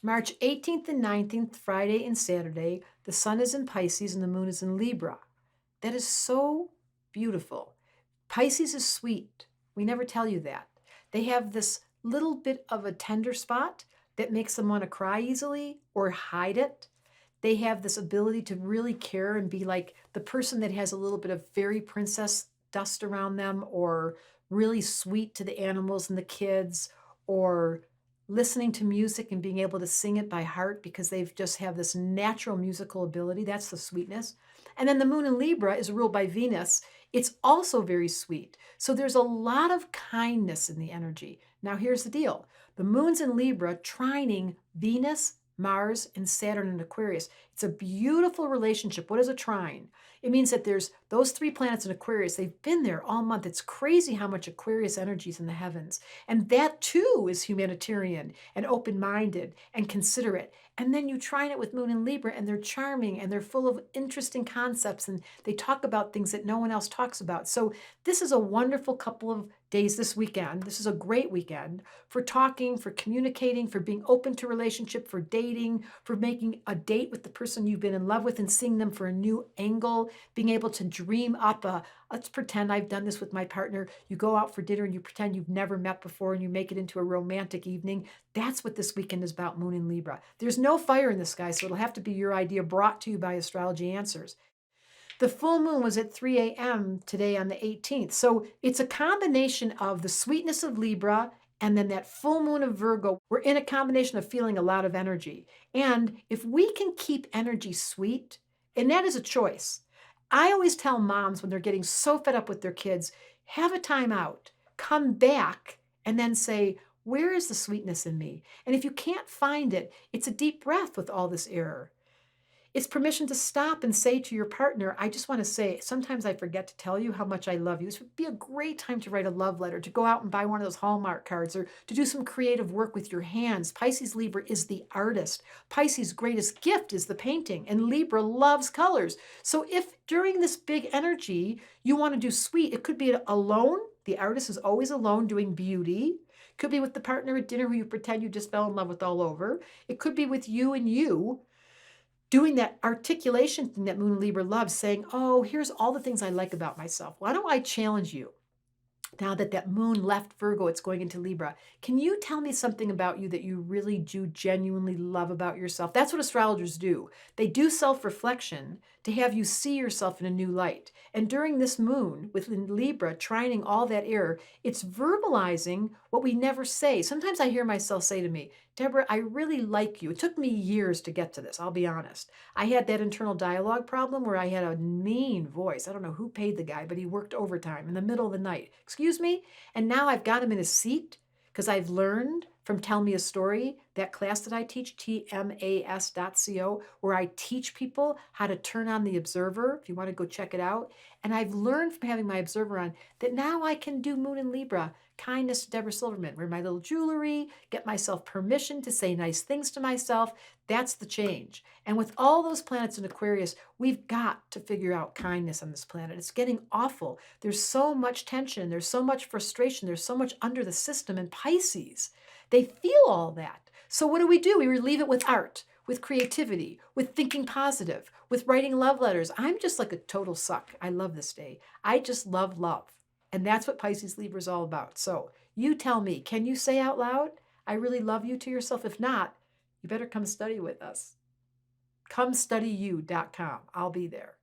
March 18th and 19th, Friday and Saturday, the sun is in Pisces and the moon is in Libra. That is so beautiful. Pisces is sweet. We never tell you that. They have this little bit of a tender spot that makes them want to cry easily or hide it. They have this ability to really care and be like the person that has a little bit of fairy princess dust around them, or really sweet to the animals and the kids, or listening to music and being able to sing it by heart because they've just have this natural musical ability. That's the sweetness. And then the moon in Libra is ruled by Venus. It's also very sweet. So there's a lot of kindness in the energy. Now, here's the deal. The moon's in Libra trining Venus, Mars, and Saturn in Aquarius. It's a beautiful relationship. What is a trine? It means that there's those three planets in Aquarius. They've been there all month. It's crazy how much Aquarius energy is in the heavens. And that too is humanitarian and open-minded and considerate. And then you trine it with Moon and Libra, and they're charming and they're full of interesting concepts, and they talk about things that no one else talks about. So this is a wonderful couple of days this weekend. This is a great weekend for talking, for communicating, for being open to relationship, for dating, for making a date with the person you've been in love with and seeing them for a new angle, being able to dream up let's pretend I've done this with my partner. You go out for dinner and you pretend you've never met before and you make it into a romantic evening. That's what this weekend is about, Moon and Libra. There's no fire in the sky, so it'll have to be your idea brought to you by Astrology Answers. The full moon was at 3 a.m. today on the 18th. So it's a combination of the sweetness of Libra and then that full moon of Virgo. We're in a combination of feeling a lot of energy. And if we can keep energy sweet, and that is a choice. I always tell moms when they're getting so fed up with their kids, have a time out, come back, and then say, where is the sweetness in me? And if you can't find it, it's a deep breath with all this error. It's permission to stop and say to your partner, I just want to say, sometimes I forget to tell you how much I love you. This would be a great time to write a love letter, to go out and buy one of those Hallmark cards, or to do some creative work with your hands. Pisces Libra is the artist. Pisces' greatest gift is the painting, and Libra loves colors. So if during this big energy you want to do sweet, it could be alone. The artist is always alone doing beauty. Could be with the partner at dinner who you pretend you just fell in love with all over. It could be with you and you doing that articulation thing that Moon and Libra loves, saying, oh, here's all the things I like about myself. Why don't I challenge you? Now that that moon left Virgo, it's going into Libra. Can you tell me something about you that you really do genuinely love about yourself? That's what astrologers do. They do self-reflection to have you see yourself in a new light. And during this moon within Libra, trining all that air, it's verbalizing what we never say. Sometimes I hear myself say to me, Debra, I really like you. It took me years to get to this, I'll be honest. I had that internal dialogue problem where I had a mean voice. I don't know who paid the guy, but he worked overtime in the middle of the night. Excuse me? And now I've got him in his seat because I've learned from Tell Me a Story, that class that I teach, tmas.co, where I teach people how to turn on the observer, if you want to go check it out. And I've learned from having my observer on that now I can do Moon and Libra, kindness to Debra Silverman, wear my little jewelry, get myself permission to say nice things to myself. That's the change. And with all those planets in Aquarius, we've got to figure out kindness on this planet. It's getting awful. There's so much tension. There's so much frustration. There's so much under the system. And Pisces, they feel all that. So what do? We relieve it with art, with creativity, with thinking positive, with writing love letters. I'm just like a total suck. I love this day. I just love love. And that's what Pisces Libra is all about. So you tell me, can you say out loud, I really love you to yourself? If not, you better come study with us. ComeStudyYou.com. I'll be there.